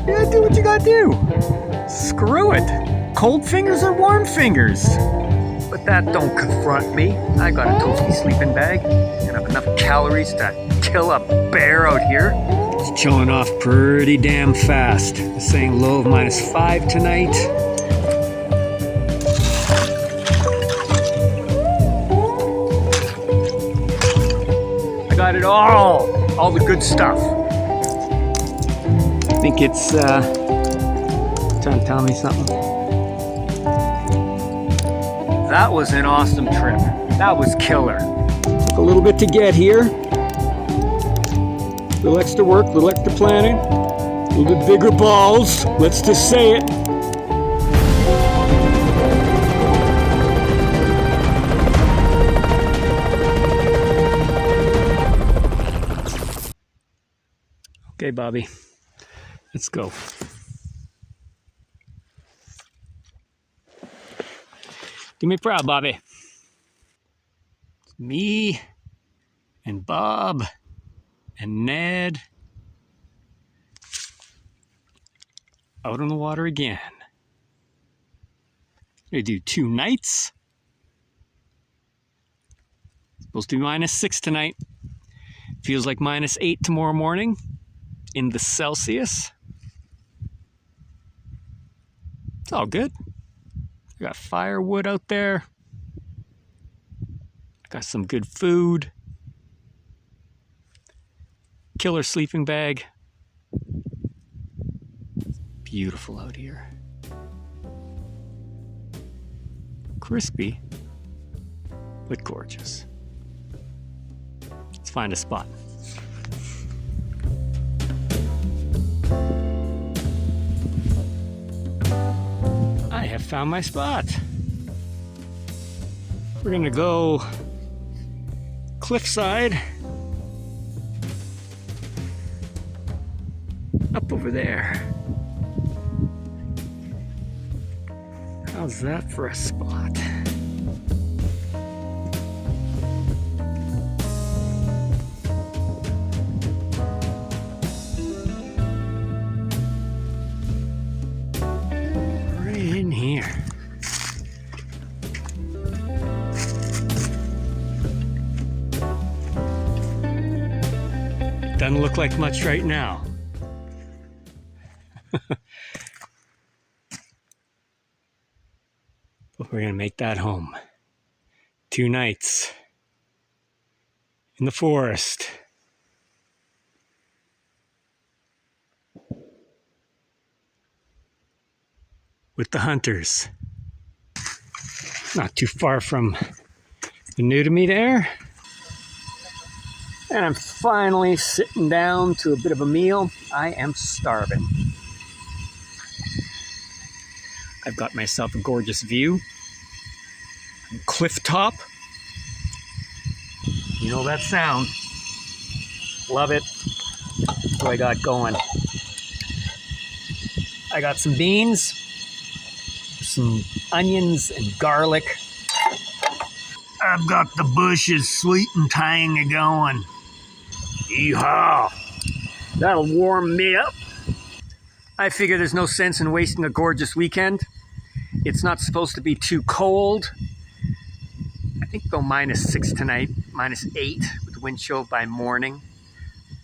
Yeah, do what you gotta do. Screw it. Cold fingers or warm fingers. But that don't confront me. I got a toasty sleeping bag and have enough calories to kill a bear out here. It's chilling off pretty damn fast. It's saying low of -5 tonight. I got it all the good stuff. I think it's trying to tell me something. That was an awesome trip. That was killer. Took a little bit to get here. A little extra work, a little extra planning, a little bit bigger balls. Let's just say it. Okay, Bobby, let's go. Do me proud, Bobby. It's me and Bob and Ned out on the water again. We're gonna do 2 nights. Supposed to be -6 tonight. Feels like -8 tomorrow morning in the Celsius. It's all good. I got firewood out there. I got some good food. Killer sleeping bag. Beautiful out here. Crispy, but gorgeous. Let's find a spot. I have found my spot. We're gonna go cliffside up over there. How's that for a spot? Right in here. Doesn't look like much right now. But we're gonna make that home. 2 nights in the forest. With the hunters. Not too far from the new to me there. And I'm finally sitting down to a bit of a meal. I am starving. I've got myself a gorgeous view. Cliff top. You know that sound. Love it. What I got going. I got some beans, some onions and garlic. I've got the bushes sweet and tangy going. Yeehaw! That'll warm me up. I figure there's no sense in wasting a gorgeous weekend. It's not supposed to be too cold. I think though -6 tonight, -8 with the wind chill by morning.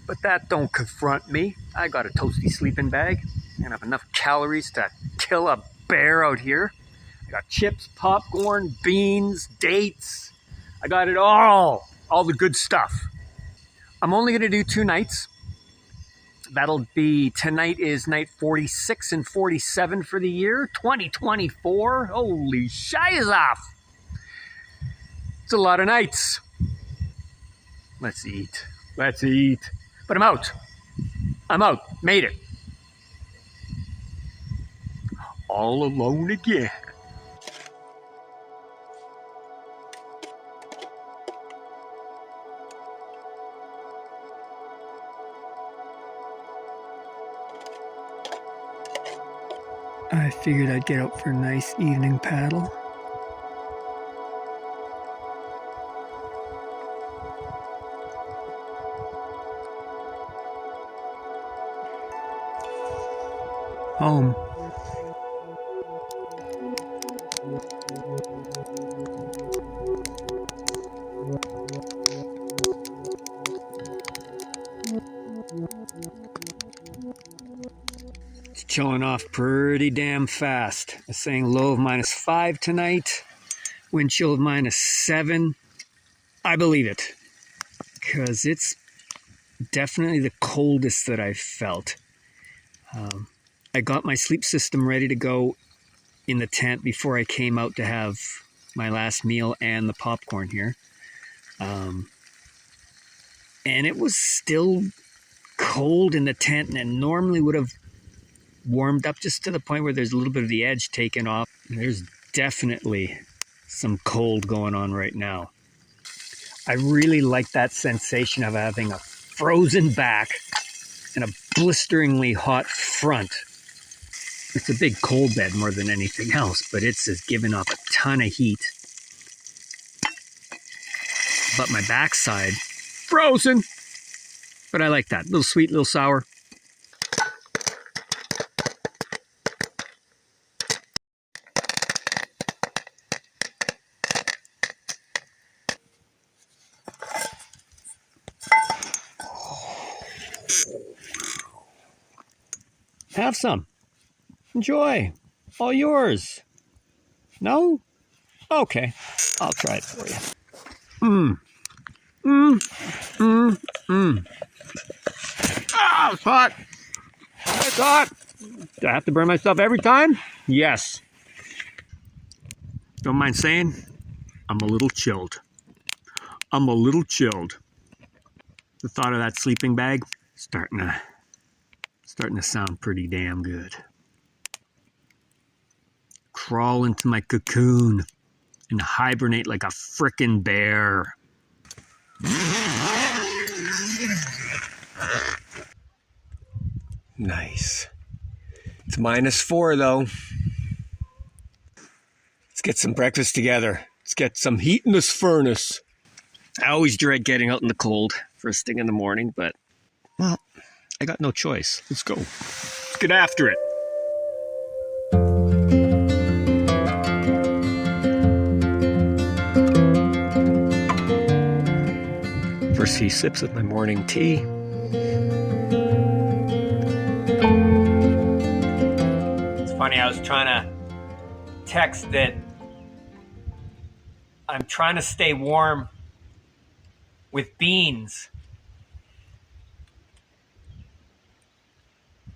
But that don't confront me. I got a toasty sleeping bag and have enough calories to kill a bear out here. I got chips, popcorn, beans, dates. I got it all the good stuff. I'm only gonna do 2 nights. That'll be, tonight is night 46 and 47 for the year, 2024. Holy shiz off. It's a lot of nights. Let's eat. Let's eat. But I'm out. I'm out. Made it. All alone again. I figured I'd get out for a nice evening paddle. home. It's chilling off pretty damn fast. It's saying low of -5 tonight, wind chill of -7. I believe it, because it's definitely the coldest that I've felt. I got my sleep system ready to go in the tent before I came out to have my last meal and the popcorn here. And it was still cold in the tent, and it normally would have warmed up just to the point where there's a little bit of the edge taken off. There's definitely some cold going on right now. I really like that sensation of having a frozen back and a blisteringly hot front. It's a big cold bed more than anything else, but it's just giving off a ton of heat. But my backside, frozen. But I like that. Little sweet, little sour. Have some. Enjoy. All yours. No? Okay. I'll try it for you. Ah, it's hot. It's hot. Do I have to burn myself every time? Yes. Don't mind saying, I'm a little chilled. I'm a little chilled. The thought of that sleeping bag starting to sound pretty damn good. Crawl into my cocoon and hibernate like a frickin' bear. Nice. It's -4 though. Let's get some breakfast together. Let's get some heat in this furnace. I always dread getting out in the cold first thing in the morning, but, well, I got no choice. Let's go. Let's get after it. First few sips of my morning tea. It's funny, I was trying to text that I'm trying to stay warm with beans.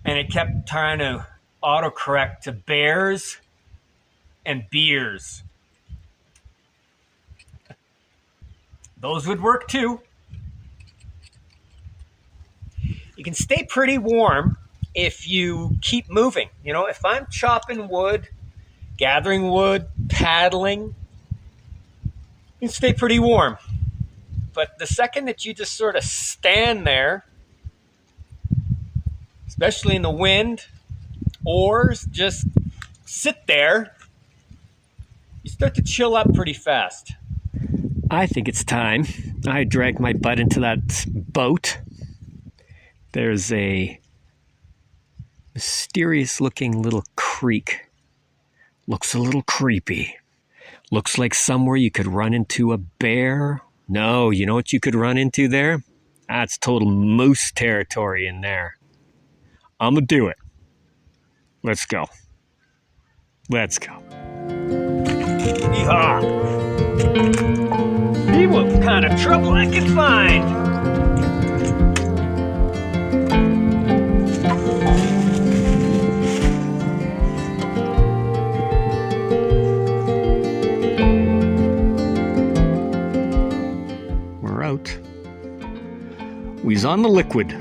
And it kept trying to autocorrect to bears and beers. Those would work too. You can stay pretty warm if you keep moving. You know, if I'm chopping wood, gathering wood, paddling, you can stay pretty warm. But the second that you just sort of stand there, especially in the wind, or just sit there, you start to chill up pretty fast. I think it's time I dragged my butt into that boat. There's a mysterious looking little creek. Looks a little creepy. Looks like somewhere you could run into a bear. No, you know what you could run into there? That's total moose territory in there. I'm gonna do it. Let's go. Let's go. Yeehaw! See what kind of trouble I can find. We're out. We's on the liquid.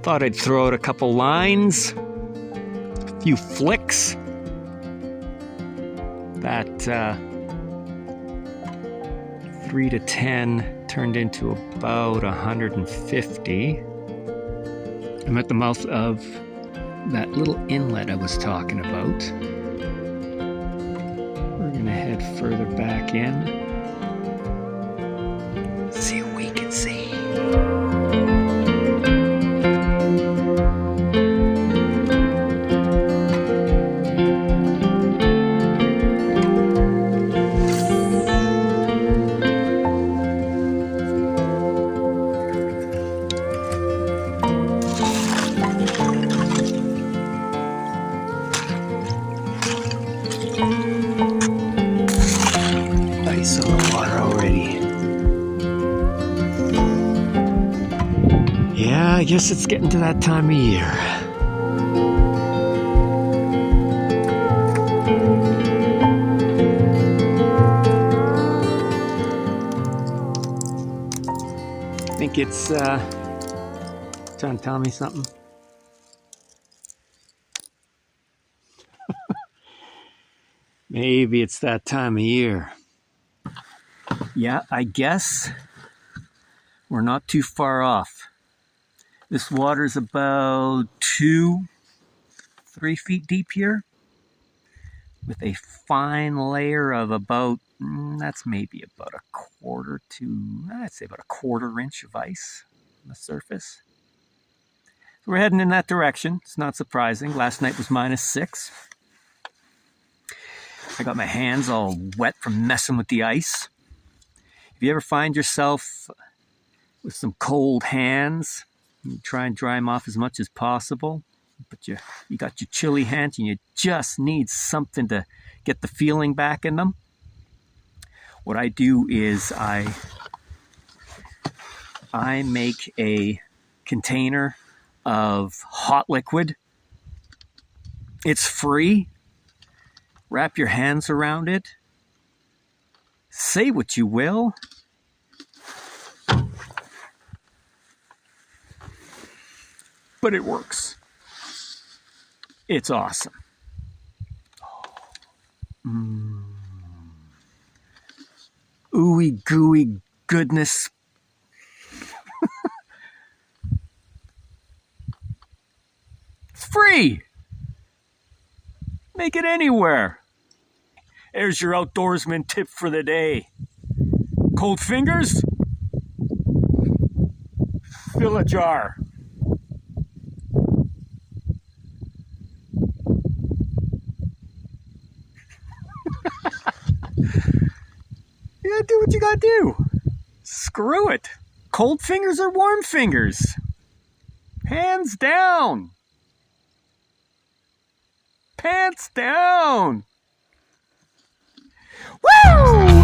Thought I'd throw out a couple lines, a few flicks. That 3 to 10 turned into about 150. I'm at the mouth of that little inlet I was talking about. We're gonna head further back in. See what we can see. Yeah, I guess it's getting to that time of year. I think it's, trying to tell me something? Maybe it's that time of year. Yeah, I guess we're not too far off. This water's about 2-3 feet deep here, with a fine layer of about, that's maybe about I'd say about a quarter inch of ice on the surface. So we're heading in that direction. It's not surprising. Last night was -6. I got my hands all wet from messing with the ice. If you ever find yourself with some cold hands, you try and dry them off as much as possible, but you got your chilly hands and you just need something to get the feeling back in them. What I do is I make a container of hot liquid. It's free. Wrap your hands around it. Say what you will. But it works. It's awesome. Ooey gooey goodness. It's free. Make it anywhere. There's your outdoorsman tip for the day. Cold fingers? Fill a jar. You gotta do what you gotta do. Screw it. Cold fingers or warm fingers? Hands down. Pants down. Woo!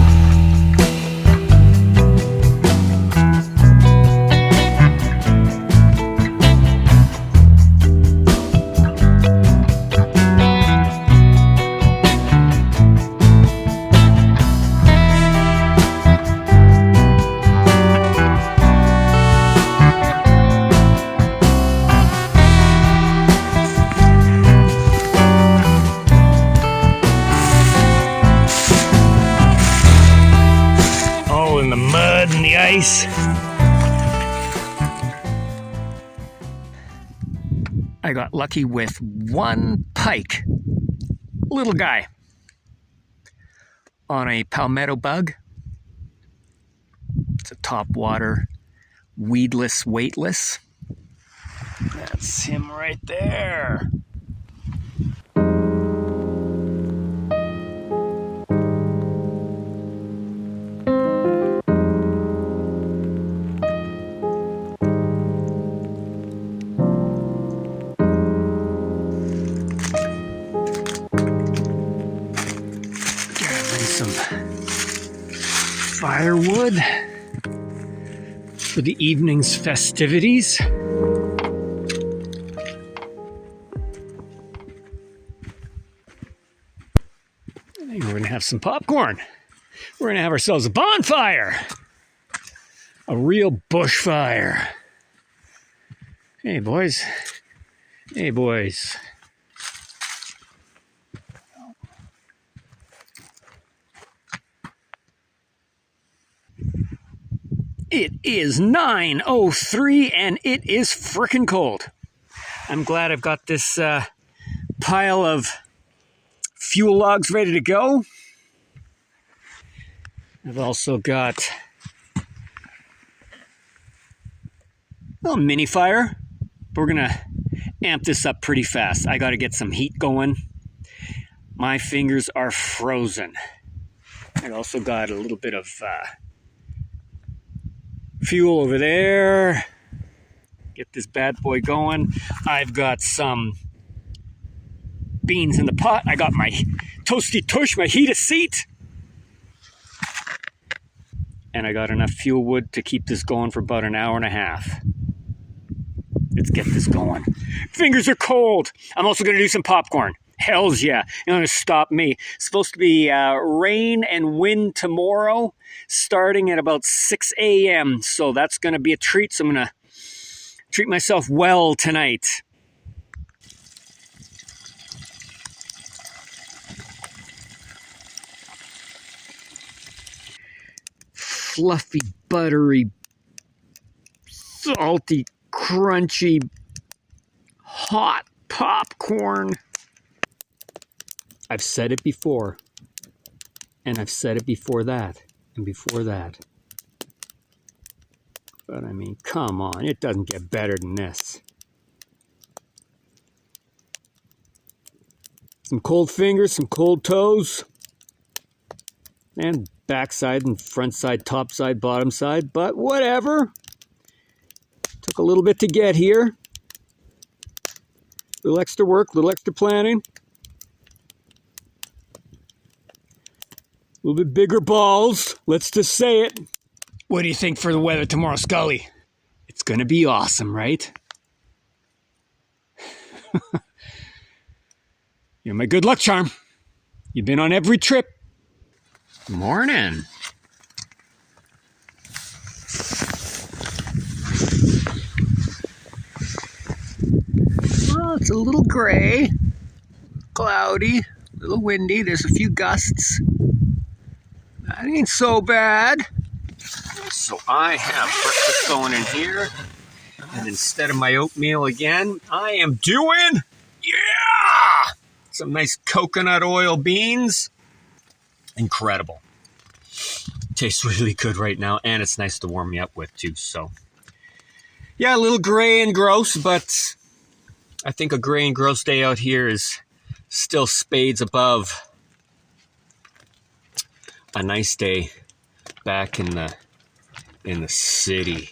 The mud and the ice. I got lucky with one pike, little guy, on a palmetto bug. It's a topwater, weedless, weightless. That's him right there. Firewood for the evening's festivities. I think we're gonna have some popcorn. We're gonna have ourselves a bonfire. A real bushfire. Hey boys. Hey boys. It is 9:03 and it is frickin' cold. I'm glad I've got this pile of fuel logs ready to go. I've also got a little mini fire. We're gonna amp this up pretty fast. I gotta get some heat going. My fingers are frozen. I also got a little bit of fuel over there. Get this bad boy going. I've got some beans in the pot. I got my toasty tush, my heated seat. And I got enough fuel wood to keep this going for about an hour and a half. Let's get this going. Fingers are cold. I'm also going to do some popcorn. Hells yeah. You're going to stop me. It's supposed to be rain and wind tomorrow, starting at about 6 a.m. So that's going to be a treat. So I'm going to treat myself well tonight. Fluffy, buttery, salty, crunchy, hot popcorn. I've said it before, and I've said it before that, and before that. But I mean, come on, it doesn't get better than this. Some cold fingers, some cold toes, and backside and front side, top side, bottom side, but whatever. Took a little bit to get here. A little extra work, a little extra planning. A little bit bigger balls, let's just say it. What do you think for the weather tomorrow, Scully? It's gonna be awesome, right? You're my good luck charm. You've been on every trip. Morning. Well, it's a little gray, cloudy, a little windy. There's a few gusts. That ain't so bad. So I have breakfast going in here. And instead of my oatmeal again, I am doing, some nice coconut oil beans. Incredible. Tastes really good right now, and it's nice to warm me up with too. So, yeah, a little gray and gross, but I think a gray and gross day out here is still spades above a nice day back in the city,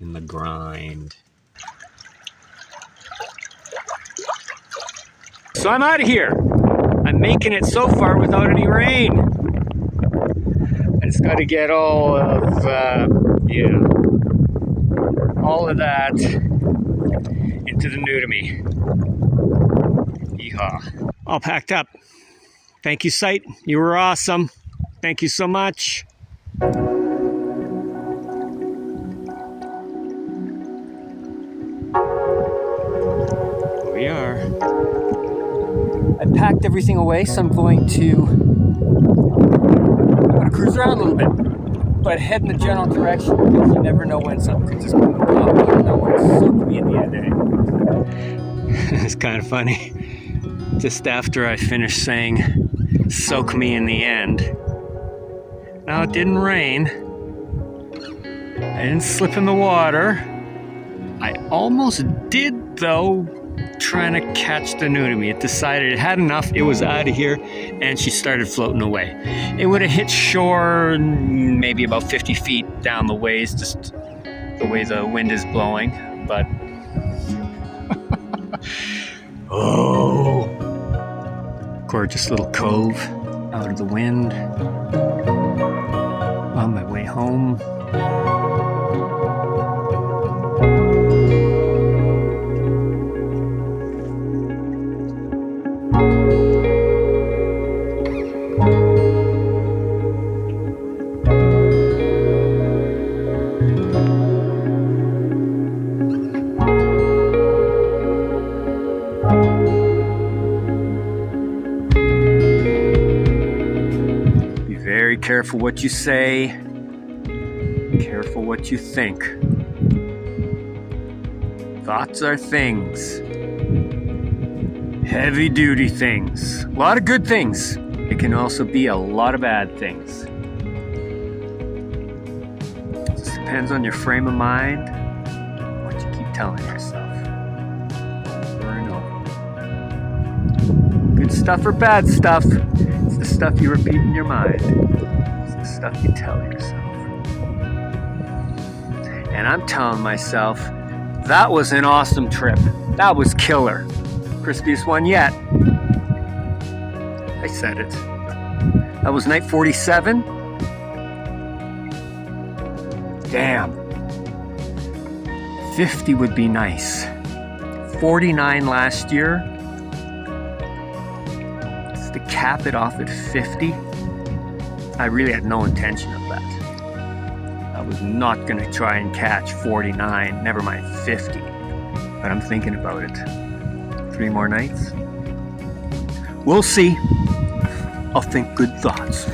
in the grind. So I'm out of here. I'm making it so far without any rain. I just got to get all of that into the new to me. Yeehaw. All packed up. Thank you, Sight. You were awesome. Thank you so much. Here we are. I packed everything away, so I'm going to cruise around a little bit, but head in the general direction because you never know when something could just come up. You never know when it's so could be at the end of it. It's kind of funny. Just after I finished saying, "Soak me in the end." Now it didn't rain. I didn't slip in the water. I almost did though. Trying to catch the new to me. It decided it had enough. It was out of here, and she started floating away. It would have hit shore maybe about 50 feet down the ways, just the way the wind is blowing. But oh, gorgeous little cove out of the wind. On my way home. Careful what you say, careful what you think. Thoughts are things, heavy duty things, a lot of good things. It can also be a lot of bad things. It just depends on your frame of mind, what you keep telling yourself over and over. Good stuff or bad stuff, it's the stuff you repeat in your mind. Stuff you tell yourself. And I'm telling myself, that was an awesome trip. That was killer. Crispiest one yet. I said it. That was night 47. Damn. 50 would be nice. 49 last year. To cap it off at 50, I really had no intention of that. I was not going to try and catch 49, never mind 50. But I'm thinking about it. 3 more nights? We'll see. I'll think good thoughts.